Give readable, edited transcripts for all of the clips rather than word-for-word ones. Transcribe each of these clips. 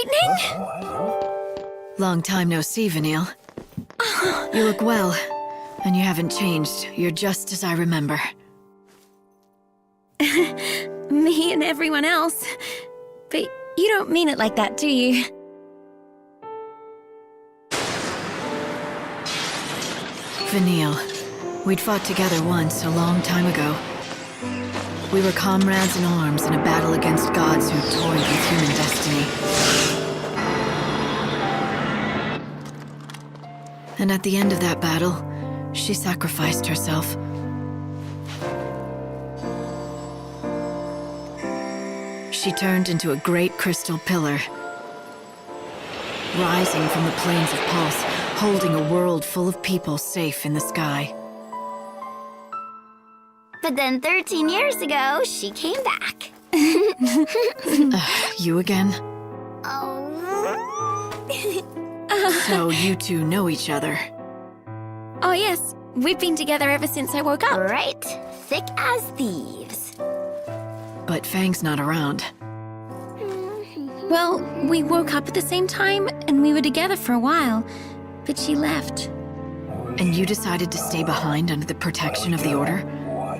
lightning? Long time no see, Vanille. You look well, and you haven't changed. You're just as I remember. Me and everyone else. But you don't mean it like that, do you? Vanille, we'd fought together once, a long time ago. We were comrades in arms in a battle against gods who toyed with human destiny. And at the end of that battle, she sacrificed herself. She turned into a great crystal pillar, rising from the plains of Pulse, holding a world full of people safe in the sky. But then 13 years ago, she came back. You again? Oh. So you two know each other. Oh yes, we've been together ever since I woke up. Right. Thick as thieves. But Fang's not around. Well, we woke up at the same time, and we were together for a while. But she left. And you decided to stay behind under the protection of the Order?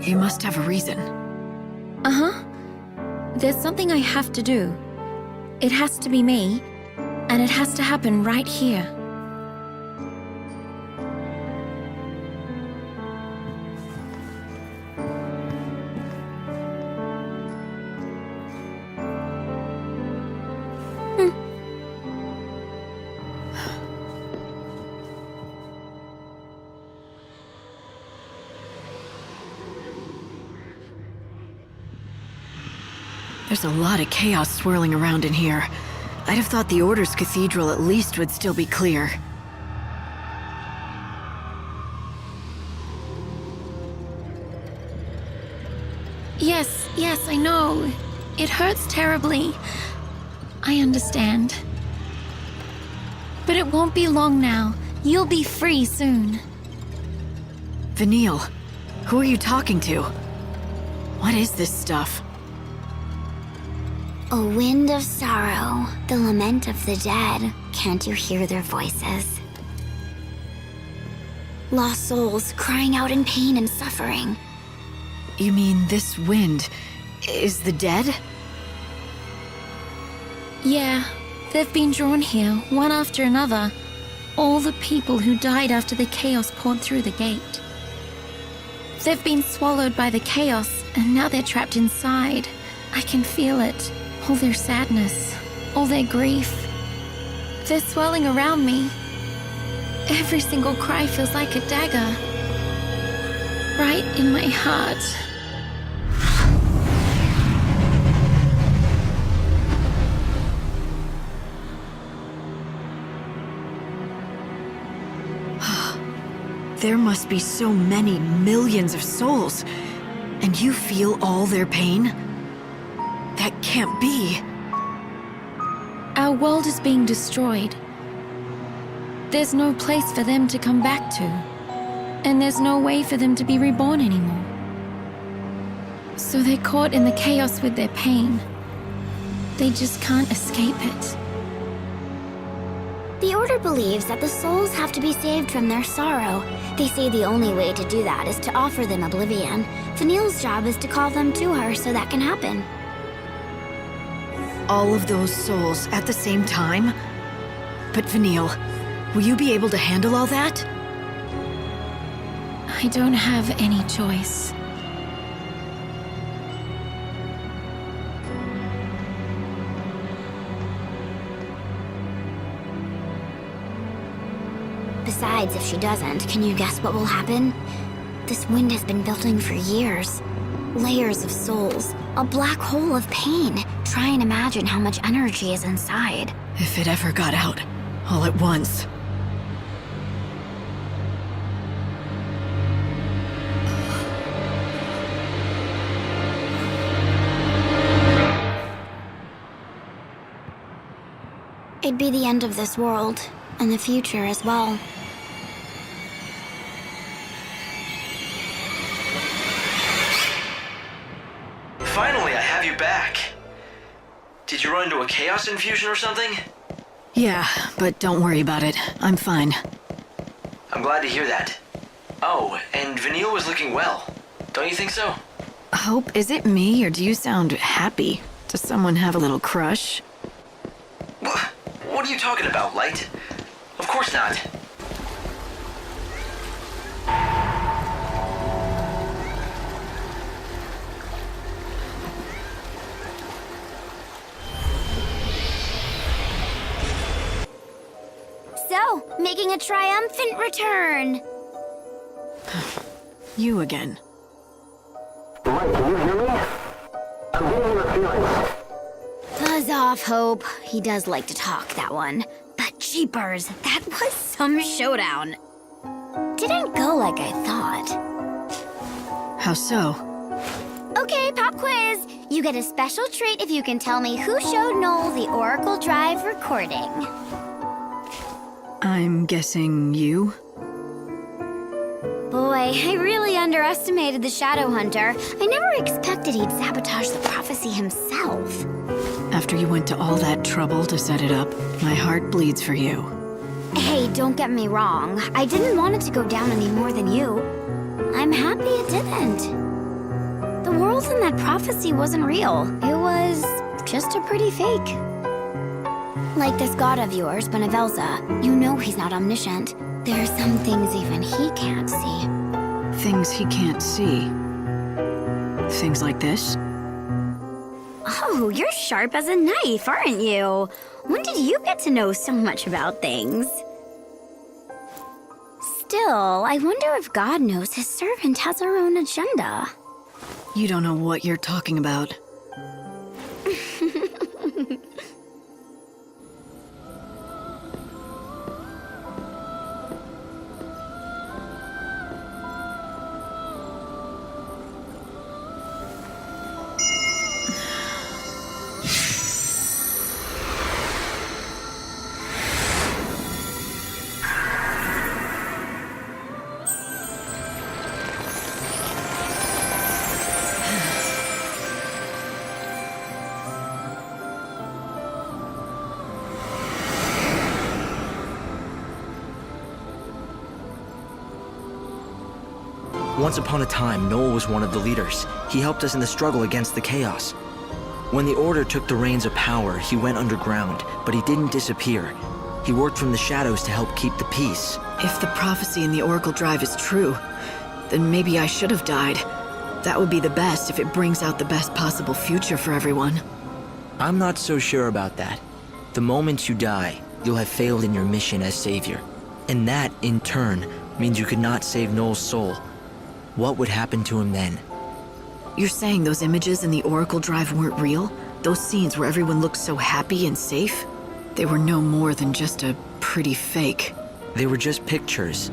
You must have a reason. Uh-huh. There's something I have to do. It has to be me, and it has to happen right here. There's a lot of chaos swirling around in here. I'd have thought the Order's cathedral at least would still be clear. Yes, I know. It hurts terribly. I understand. But it won't be long now. You'll be free soon. Vanille, who are you talking to? What is this stuff? A wind of sorrow, the lament of the dead. Can't you hear their voices? Lost souls crying out in pain and suffering. You mean this wind is the dead? Yeah, they've been drawn here, one after another. All the people who died after the chaos poured through the gate. They've been swallowed by the chaos, and now they're trapped inside. I can feel it. All their sadness, all their grief. They're swirling around me. Every single cry feels like a dagger. Right in my heart. There must be so many millions of souls, and you feel all their pain? That can't be. Our world is being destroyed. There's no place for them to come back to. And there's no way for them to be reborn anymore. So they're caught in the chaos with their pain. They just can't escape it. The Order believes that the souls have to be saved from their sorrow. They say the only way to do that is to offer them oblivion. Vanille's job is to call them to her so that can happen. All of those souls at the same time? But Vanille, will you be able to handle all that? I don't have any choice. Besides, if she doesn't, can you guess what will happen? This wind has been building for years. Layers of souls, a black hole of pain. Try and imagine how much energy is inside. If it ever got out, all at once. It'd be the end of this world, and the future as well. Finally, I have you back. Did you run into a chaos infusion or something? Yeah, but don't worry about it. I'm fine. I'm glad to hear that. Oh, and Vanille was looking well. Don't you think so? Hope, is it me, or do you sound happy? Does someone have a little crush? What are you talking about, Light? Of course not. So, making a triumphant return. You again. Light, can you hear me? I'm getting interference. Buzz off, Hope. He does like to talk, that one. But jeepers, that was some showdown. Didn't go like I thought. How so? Okay, pop quiz. You get a special treat if you can tell me who showed Noel the Oracle Drive recording. I'm guessing you? Boy, I really underestimated the Shadow Hunter. I never expected he'd sabotage the prophecy himself. After you went to all that trouble to set it up, my heart bleeds for you. Hey, don't get me wrong. I didn't want it to go down any more than you. I'm happy it didn't. The world in that prophecy wasn't real. It was just a pretty fake. Like this god of yours, Bhunivelze. You know he's not omniscient. There are some things even he can't see. Things he can't see. Things like this? Oh, you're sharp as a knife, aren't you? When did you get to know so much about things? Still, I wonder if God knows his servant has her own agenda. You don't know what you're talking about. Once upon a time, Noel was one of the leaders. He helped us in the struggle against the chaos. When the Order took the reins of power, he went underground, but he didn't disappear. He worked from the shadows to help keep the peace. If the prophecy in the Oracle Drive is true, then maybe I should have died. That would be the best if it brings out the best possible future for everyone. I'm not so sure about that. The moment you die, you'll have failed in your mission as savior. And that, in turn, means you could not save Noel's soul. What would happen to him then? You're saying those images in the Oracle Drive weren't real? Those scenes where everyone looked so happy and safe? They were no more than just a pretty fake. They were just pictures.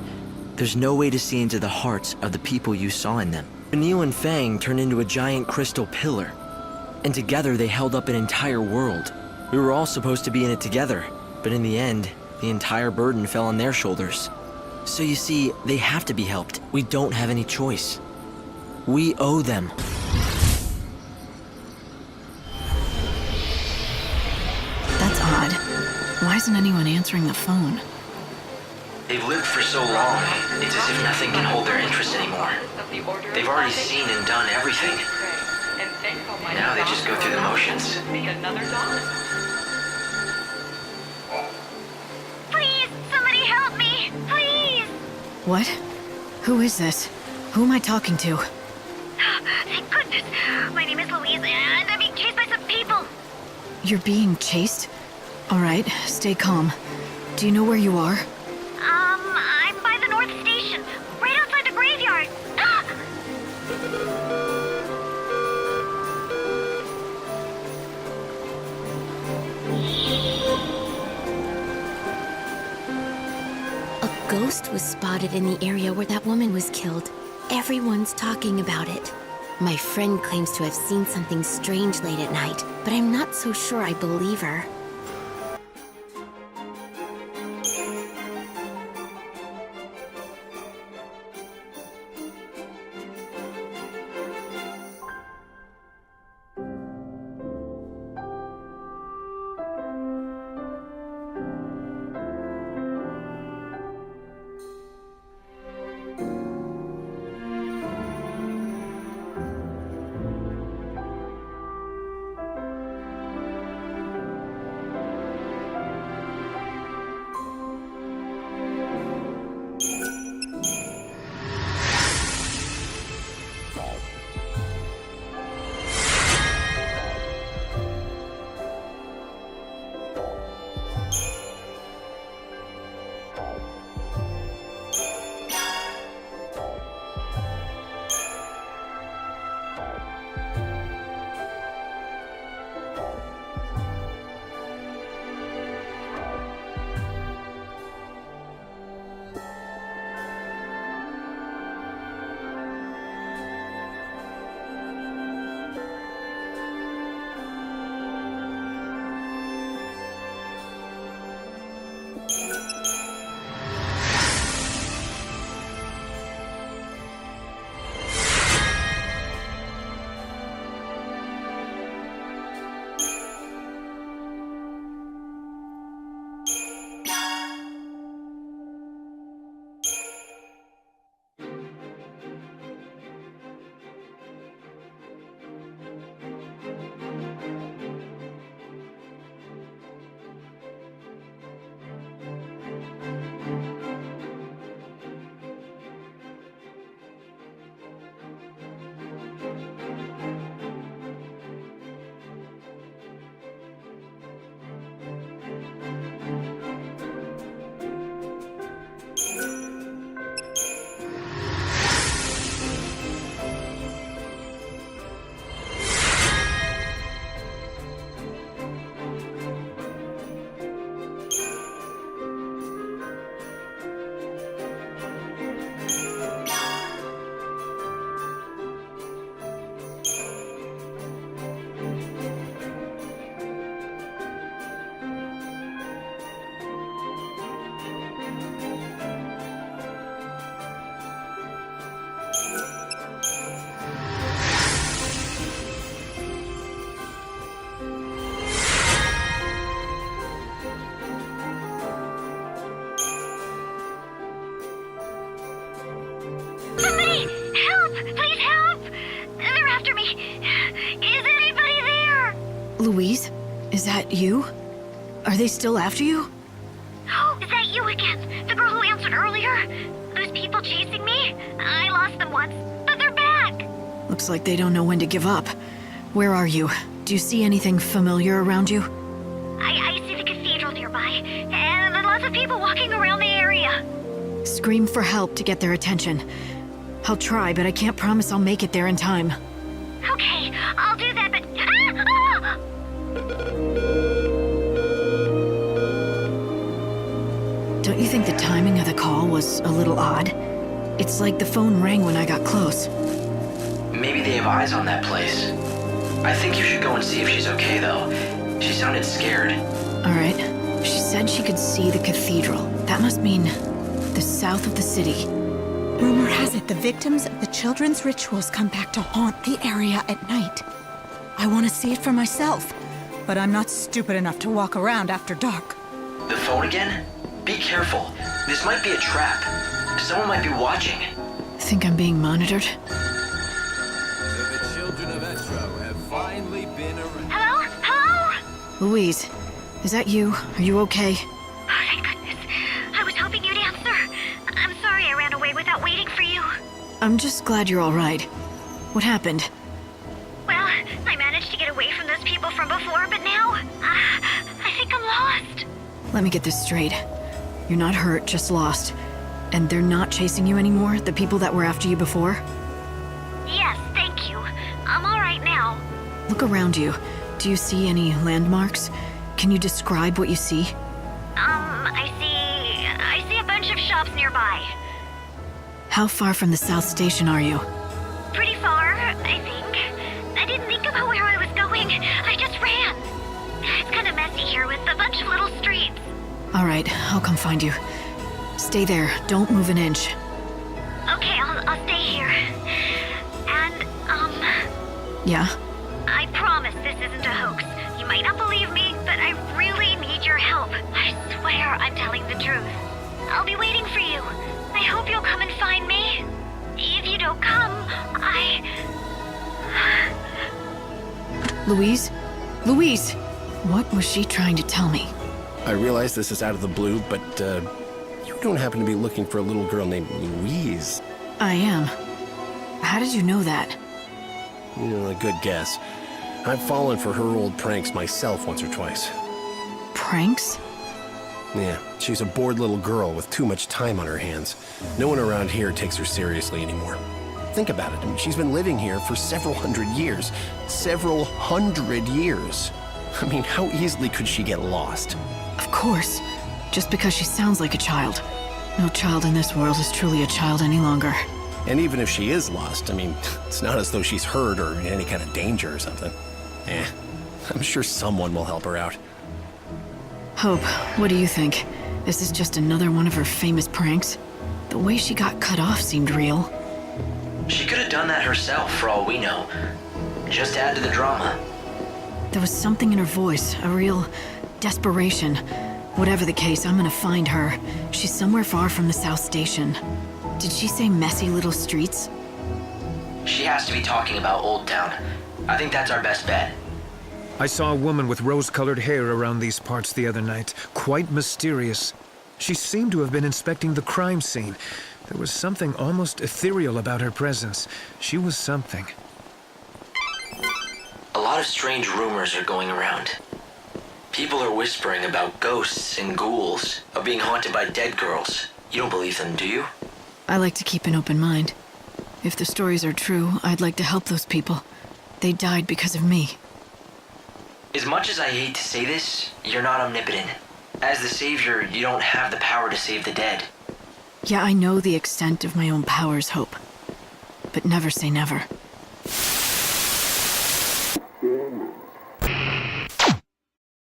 There's no way to see into the hearts of the people you saw in them. Vanille and Fang turned into a giant crystal pillar, and together they held up an entire world. We were all supposed to be in it together, but in the end, the entire burden fell on their shoulders. So you see, they have to be helped. We don't have any choice. We owe them. That's odd. Why isn't anyone answering the phone? They've lived for so long, it's as if nothing can hold their interest anymore. They've already seen and done everything. Now they just go through the motions. Please, somebody help me! Please! What? Who is this? Who am I talking to? Thank goodness. My name is Louise, and I'm being chased by some people. You're being chased? Alright, stay calm. Do you know where you are? I'm by the North Station, right outside the graveyard. A ghost was spotted in the area where that woman was killed. Everyone's talking about it. My friend claims to have seen something strange late at night, but I'm not so sure I believe her. after me. Is anybody there? Louise? Is that you? Are they still after you? Oh, is that you again? The girl who answered earlier? Those people chasing me? I lost them once, but they're back. Looks like they don't know when to give up. Where are you? Do you see anything familiar around you? I see the cathedral nearby, and lots of people walking around the area. Scream for help to get their attention. I'll try, but I can't promise I'll make it there in time. Okay, I'll do that, but... Don't you think the timing of the call was a little odd? It's like the phone rang when I got close. Maybe they have eyes on that place. I think you should go and see if she's okay, though. She sounded scared. All right. She said she could see the cathedral. That must mean the south of the city. Rumor has it the victims of the children's rituals come back to haunt the area at night. I want to see it for myself, but I'm not stupid enough to walk around after dark. The phone again? Be careful. This might be a trap. Someone might be watching. Think I'm being monitored? The children of Etro have finally been arrested. Hello? Hello? Louise, is that you? Are you okay? Oh, thank goodness. I was hoping you'd answer. I'm sorry I ran away without waiting for you. I'm just glad you're all right. What happened? Well, I managed to get away from those people from before, but now, I think I'm lost. Let me get this straight. You're not hurt, just lost. And they're not chasing you anymore, the people that were after you before? Yes, thank you. I'm all right now. Look around you. Do you see any landmarks? Can you describe what you see? I see a bunch of shops nearby. How far from the South Station are you? Pretty far, I think. I didn't think about where I was going. I just ran. It's kind of messy here with a bunch of little streets. All right, I'll come find you. Stay there. Don't move an inch. Okay, I'll stay here. And, Yeah? I promise this isn't a hoax. You might not believe me, but I really need your help. I swear I'm telling the truth. I'll be waiting for you. I hope you'll come and find me. If you don't come, Louise? Louise! What was she trying to tell me? I realize this is out of the blue, but, you don't happen to be looking for a little girl named Louise. I am. How did you know that? You know, a good guess. I've fallen for her old pranks myself once or twice. Pranks? Yeah, she's a bored little girl with too much time on her hands. No one around here takes her seriously anymore. Think about it. I mean, she's been living here for several hundred years. Several hundred years. I mean, how easily could she get lost? Of course. Just because she sounds like a child. No child in this world is truly a child any longer. And even if she is lost, I mean, it's not as though she's hurt or in any kind of danger or something. I'm sure someone will help her out. Hope, what do you think? Is this just another one of her famous pranks? The way she got cut off seemed real. She could have done that herself, for all we know. Just add to the drama. There was something in her voice, a real desperation. Whatever the case, I'm gonna find her. She's somewhere far from the South Station. Did she say messy little streets? She has to be talking about Old Town. I think that's our best bet. I saw a woman with rose-colored hair around these parts the other night. Quite mysterious. She seemed to have been inspecting the crime scene. There was something almost ethereal about her presence. She was something. A lot of strange rumors are going around. People are whispering about ghosts and ghouls, of being haunted by dead girls. You don't believe them, do you? I like to keep an open mind. If the stories are true, I'd like to help those people. They died because of me. As much as I hate to say this, you're not omnipotent. As the Savior, you don't have the power to save the dead. Yeah, I know the extent of my own powers, Hope. But never say never.